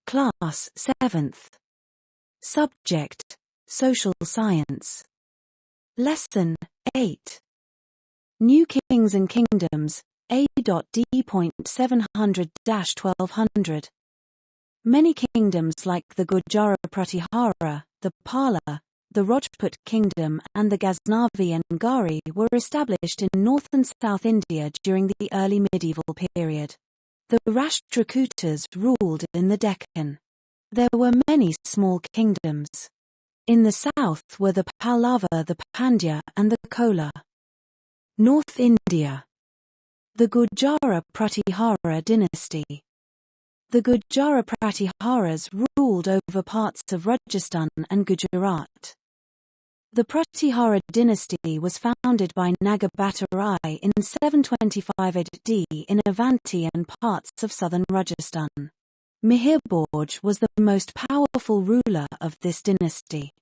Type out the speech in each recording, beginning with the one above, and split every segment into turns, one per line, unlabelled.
Class 7th. Subject: Social Science. Lesson 8. New Kings and Kingdoms, A.D.700-1200. Many kingdoms like the Gujara Pratihara, the Pala, the Rajput Kingdom and the Ghaznavi and Gari were established in north and south India during the early medieval period. The Rashtrakutas ruled in the Deccan. There were many small kingdoms. In the south were the Pallava, the Pandya and the Chola. North India. The Gujara Pratihara dynasty. The Gujara Pratiharas ruled over parts of Rajasthan and Gujarat. The Pratihara dynasty was founded by Nagabhata Rai in 725 AD in Avanti and parts of southern Rajasthan. Mihir Bhoj was the most powerful ruler of this dynasty.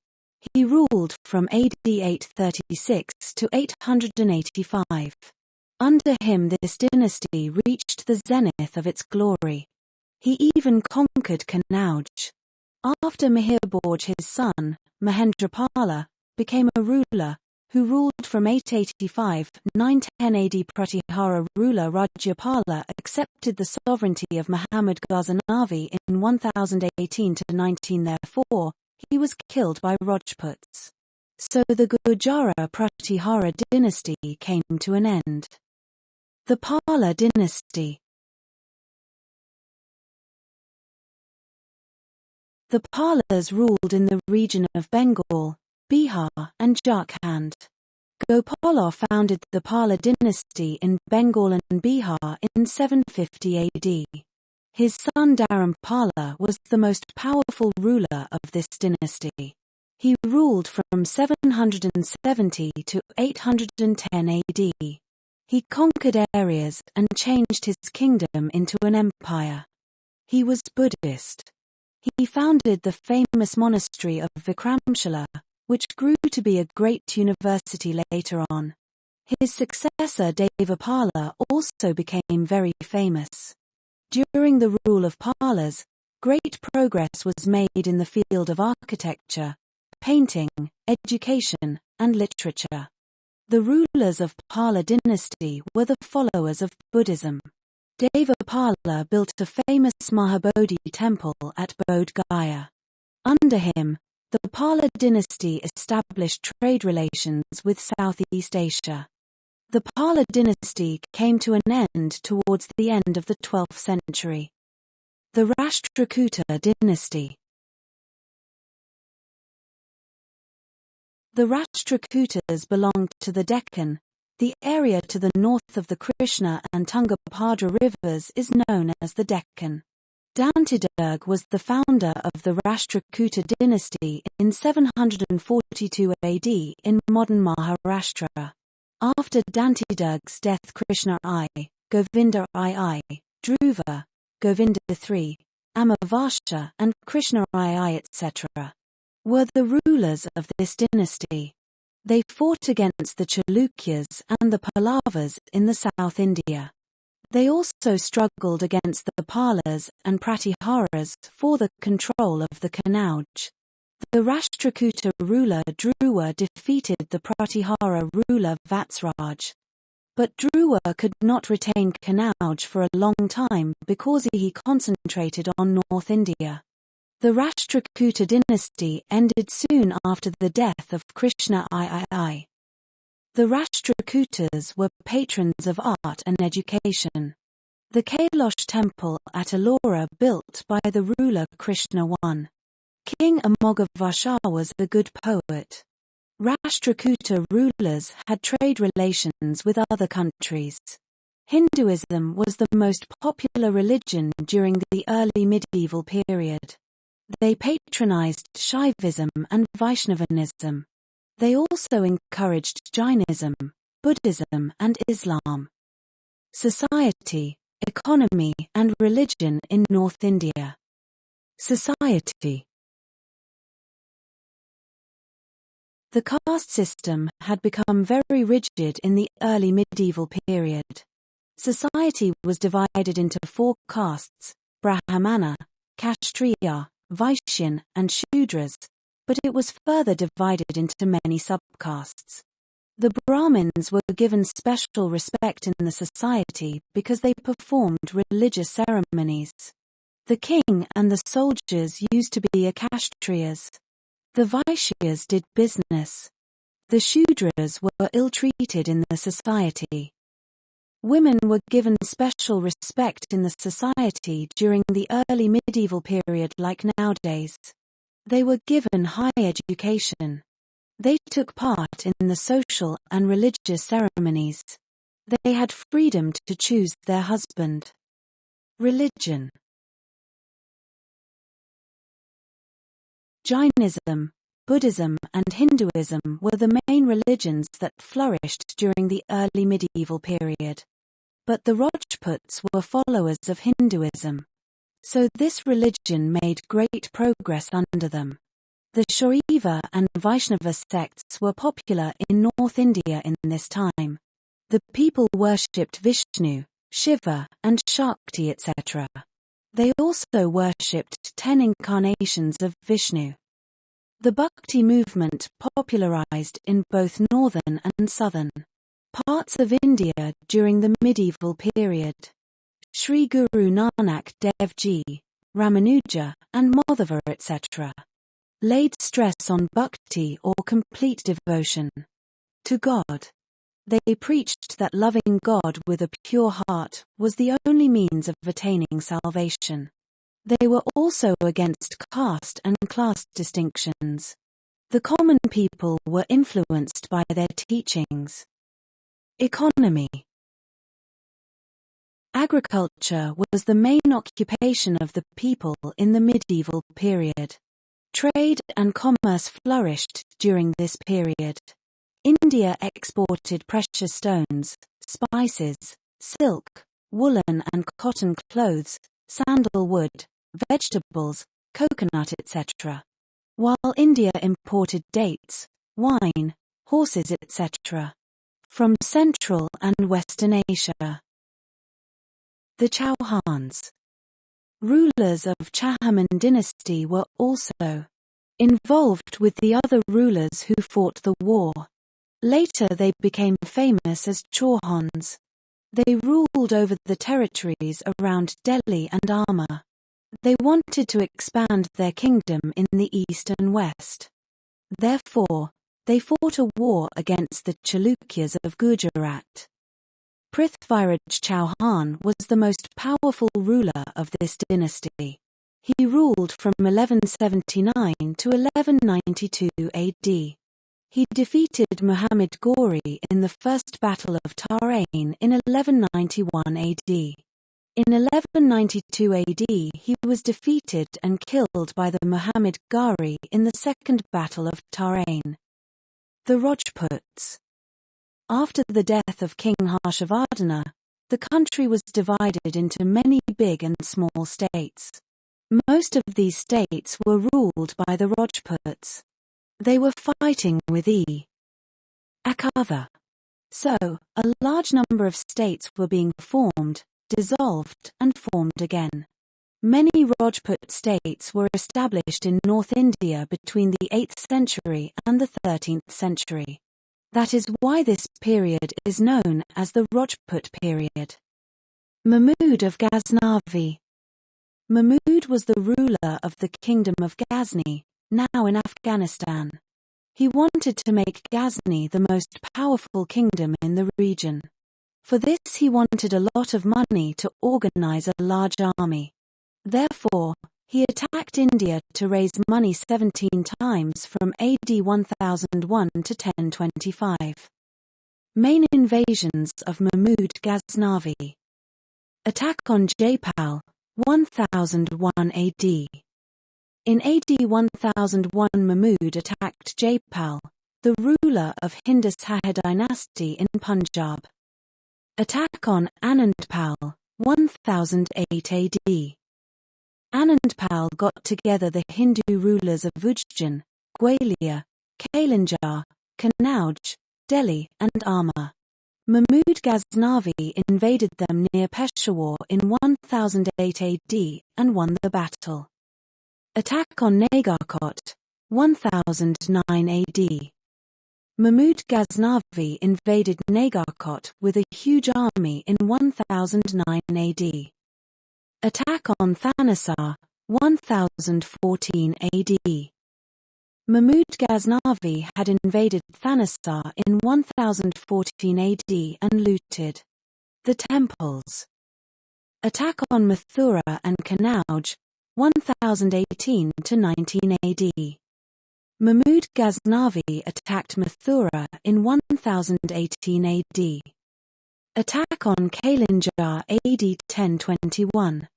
He ruled from AD 836 to 885. Under him this dynasty reached the zenith of its glory. He even conquered Kannauj. After Mihir Bhoj, his son, Mahendrapala, became a ruler, who ruled from 885-910 AD. Pratihara ruler Rajapala accepted the sovereignty of Muhammad Ghaznavi in 1018-19. Therefore, he was killed by Rajputs. So the Gujara Pratihara dynasty came to an end. The Pala dynasty. The Palas ruled in the region of Bengal, Bihar and Jharkhand. Gopala founded the Pala dynasty in Bengal and Bihar in 750 AD. His son Dharampala was the most powerful ruler of this dynasty. He ruled from 770 to 810 AD. He conquered areas and changed his kingdom into an empire. He was Buddhist. He founded the famous monastery of Vikramshala, which grew to be a great university later on. His successor Devapala also became very famous. During the rule of Palas, great progress was made in the field of architecture, painting, education, and literature. The rulers of Pala dynasty were the followers of Buddhism. Devapala built a famous Mahabodhi temple at Bodh Gaya. Under him, the Pala dynasty established trade relations with Southeast Asia. The Pala dynasty came to an end towards the end of the 12th century. The Rashtrakuta dynasty. The Rashtrakutas belonged to the Deccan. The area to the north of the Krishna and Tungabhadra rivers is known as the Deccan. Dantidurg was the founder of the Rashtrakuta dynasty in 742 AD in modern Maharashtra. After Dantidurg's death, Krishna I, Govinda II, Dhruva, Govinda III, Amavasha and Krishna II etc. were the rulers of this dynasty. They fought against the Chalukyas and the Pallavas in the South India. They also struggled against the Palas and Pratiharas for the control of the Kannauj. The Rashtrakuta ruler Dhruva defeated the Pratihara ruler Vatsraj. But Dhruva could not retain Kannauj for a long time because he concentrated on North India. The Rashtrakuta dynasty ended soon after the death of Krishna III. The Rashtrakutas were patrons of art and education. The Kailash temple at Ellora built by the ruler Krishna I. King Amoghavasha was a good poet. Rashtrakuta rulers had trade relations with other countries. Hinduism was the most popular religion during the early medieval period. They patronized Shaivism and Vaishnavism. They also encouraged Jainism, Buddhism and Islam. Society, economy and religion in North India. Society. The caste system had become very rigid in the early medieval period. Society was divided into 4 castes: Brahmana, Kshatriya, Vaishyan, and Shudras, but it was further divided into many subcastes. The Brahmins were given special respect in the society because they performed religious ceremonies. The king and the soldiers used to be Kshatriyas. The Vaishyas did business. The Shudras were ill-treated in the society. Women were given special respect in the society during the early medieval period like nowadays. They were given high education. They took part in the social and religious ceremonies. They had freedom to choose their husband. Religion. Jainism, Buddhism, and Hinduism were the main religions that flourished during the early medieval period. But the Rajputs were followers of Hinduism. So this religion made great progress under them. The Shaiva and Vaishnava sects were popular in North India in this time. The people worshipped Vishnu, Shiva, and Shakti, etc. They also worshipped 10 incarnations of Vishnu. The Bhakti movement popularized in both northern and southern parts of India during the medieval period. Sri Guru Nanak Dev Ji, Ramanuja, and Madhava, etc. laid stress on bhakti or complete devotion to God. They preached that loving God with a pure heart was the only means of attaining salvation. They were also against caste and class distinctions. The common people were influenced by their teachings. Economy. Agriculture was the main occupation of the people in the medieval period. Trade and commerce flourished during this period. India exported precious stones, spices, silk, woolen and cotton clothes, sandalwood, vegetables, coconut, etc. While India imported dates, wine, horses, etc. from Central and Western Asia. The Chauhans. Rulers of Chahman dynasty were also involved with the other rulers who fought the war. Later they became famous as Chauhans. They ruled over the territories around Delhi and Amber. They wanted to expand their kingdom in the east and west. Therefore, they fought a war against the Chalukyas of Gujarat. Prithviraj Chauhan was the most powerful ruler of this dynasty. He ruled from 1179 to 1192 AD. He defeated Muhammad Ghori in the First Battle of Tarain in 1191 AD. In 1192 AD he was defeated and killed by the Muhammad Ghori in the Second Battle of Tarain. The Rajputs. After the death of King Harshavardhana, the country was divided into many big and small states. Most of these states were ruled by the Rajputs. They were fighting with each other. So, a large number of states were being formed, dissolved, and formed again. Many Rajput states were established in North India between the 8th century and the 13th century. That is why this period is known as the Rajput period. Mahmud of Ghaznavi. Mahmud was the ruler of the kingdom of Ghazni, now in Afghanistan. He wanted to make Ghazni the most powerful kingdom in the region. For this he wanted a lot of money to organize a large army. Therefore, he attacked India to raise money 17 times from AD 1001 to 1025. Main invasions of Mahmud Ghaznavi. Attack on Jaipal, 1001 AD. In AD 1001 Mahmud attacked Jaipal, the ruler of Hindus dynasty in Punjab. Attack on Anandpal, 1008 AD. Anandpal got together the Hindu rulers of Ujjain, Gwalior, Kalinjar, Kanauj, Delhi and Amber. Mahmud Ghaznavi invaded them near Peshawar in 1008 AD and won the battle. Attack on Nagarkot, 1009 AD. Mahmud Ghaznavi invaded Nagarkot with a huge army in 1009 AD. Attack on Thanissar, 1014 AD. Mahmud Ghaznavi had invaded Thanissar in 1014 AD and looted the temples. Attack on Mathura and Kanauj, 1018 to 19 AD. Mahmud Ghaznavi attacked Mathura in 1018 AD. Attack on Kalinjar AD 1021.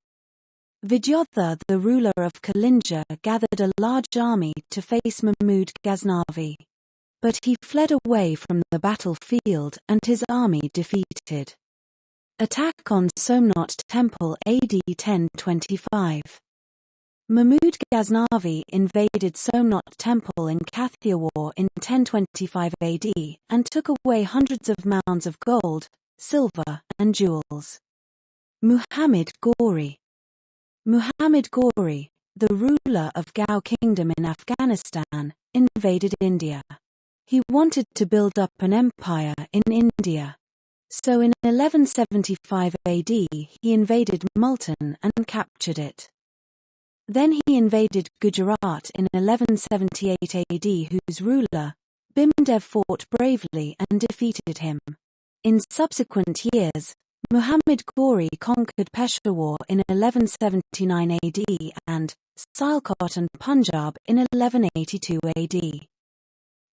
Vidyotha, the ruler of Kalinjar, gathered a large army to face Mahmud Ghaznavi. But he fled away from the battlefield and his army defeated. Attack on Somnath Temple AD 1025. Mahmud Ghaznavi invaded Somnath Temple in Kathiawar in 1025 AD and took away hundreds of mounds of gold, silver, and jewels. Muhammad Ghori. Muhammad Ghori, the ruler of Gao Kingdom in Afghanistan, invaded India. He wanted to build up an empire in India. So in 1175 AD he invaded Multan and captured it. Then he invaded Gujarat in 1178 AD, whose ruler, Bhimdev, fought bravely and defeated him. In subsequent years, Muhammad Ghori conquered Peshawar in 1179 AD and Sialkot and Punjab in 1182 AD.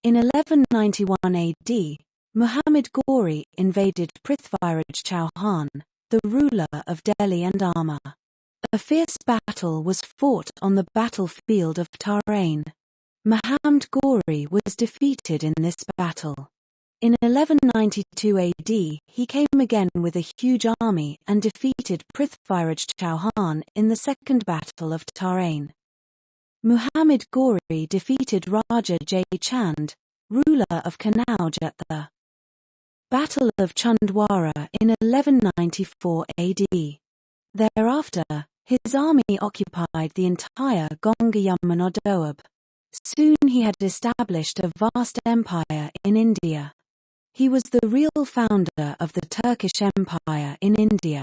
In 1191 AD, Muhammad Ghori invaded Prithviraj Chauhan, the ruler of Delhi and Amber. A fierce battle was fought on the battlefield of Tarain. Muhammad Ghori was defeated in this battle. In 1192 AD, he came again with a huge army and defeated Prithviraj Chauhan in the Second Battle of Tarain. Muhammad Ghori defeated Raja Jai Chand, ruler of Kanauj, at the Battle of Chundwara in 1194 AD. Thereafter, his army occupied the entire Ganga-Yamuna Doab. Soon he had established a vast empire in India. He was the real founder of the Turkish Empire in India.